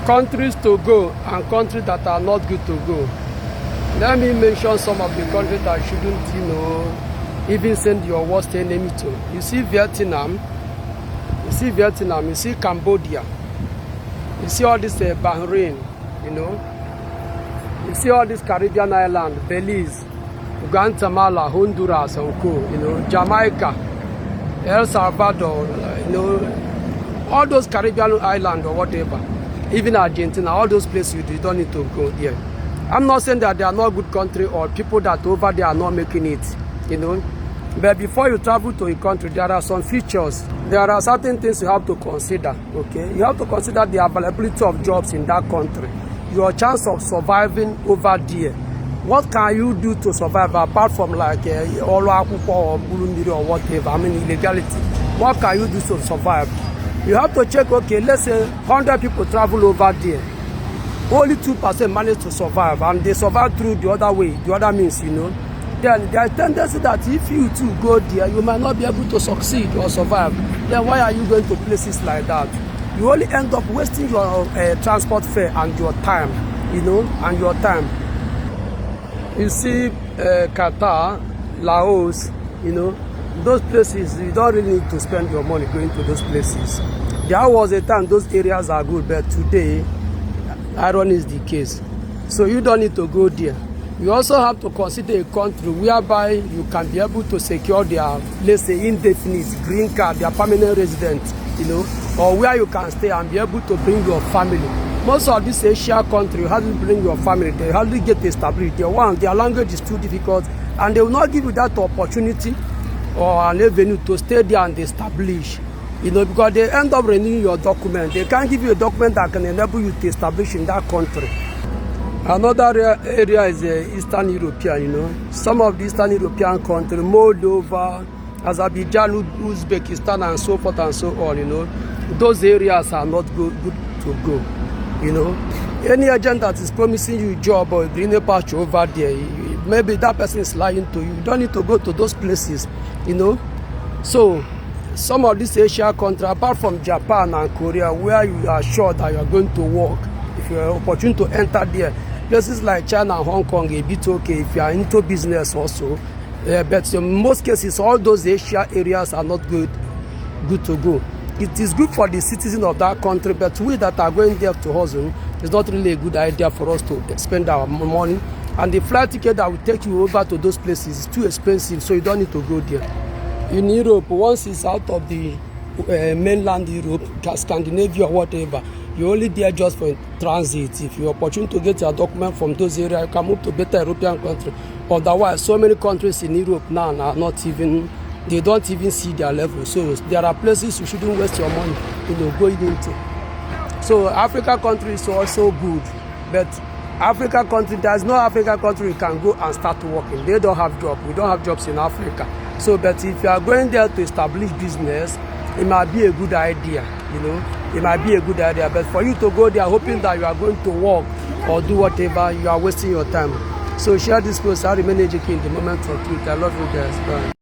Countries to go and countries that are not good to go. Let me mention some of the countries that shouldn't, even send your worst enemy to. You see Vietnam, you see Cambodia, you see all this Bahrain, you see all these Caribbean islands, Belize, Guatemala, Honduras, and co, Jamaica, El Salvador, all those Caribbean islands or whatever, even Argentina, all those places you don't need to go there. I'm not saying that they are not good country or people that over there are not making it, But before you travel to a country, there are some features. There are certain things you have to consider, okay? You have to consider the availability of jobs in that country, your chance of surviving over there. What can you do to survive apart from like or whatever, illegality? What can you do to survive? You have to check, okay, let's say 100 people travel over there. Only 2% manage to survive, and they survive through the other way, the other means, Then there is tendency that if you too go there, you might not be able to succeed or survive. Then why are you going to places like that? You only end up wasting your transport fare and your time, and your time. You see Qatar, Laos, those places, you don't really need to spend your money going to those places. There was a time those areas are good, but today, irony is the case. So you don't need to go there. You also have to consider a country whereby you can be able to secure their, let's say, indefinite green card, their permanent resident, or where you can stay and be able to bring your family. Most of these Asia countries, you hardly bring your family, they hardly get established. Their language is too difficult, and they will not give you that opportunity or an avenue to stay there and establish, because they end up renewing your document. They can't give you a document that can enable you to establish in that country. Another area is Eastern European, Some of the Eastern European countries, Moldova, Azerbaijan, Uzbekistan, and so forth and so on, those areas are not good to go, Any agent that is promising you a job or green patch over there, maybe that person is lying to you. You don't need to go to those places, So, some of these Asia countries, apart from Japan and Korea, where you are sure that you are going to work, if you have an opportunity to enter there, places like China and Hong Kong, a bit okay if you are into business also. But in most cases, all those Asia areas are not good to go. It is good for the citizens of that country, but we that are going there to hustle, it's not really a good idea for us to spend our money. And the flight ticket that will take you over to those places is too expensive, so you don't need to go there. In Europe, once it's out of the mainland Europe, Scandinavia or whatever, you're only there just for transit. If you're opportunity to get your document from those areas, you can move to better European country. Otherwise, so many countries in Europe now are not even, they don't even see their level. So there are places you shouldn't waste your money, going into. So Africa countries are also good, but Africa country, there's no African country you can go and start working. They don't have jobs. We don't have jobs in Africa. So, but if you are going there to establish business, it might be a good idea, It might be a good idea. But for you to go there hoping that you are going to work or do whatever, you are wasting your time. So share this post. I remain educated in the moment of truth. I love you guys. Bye.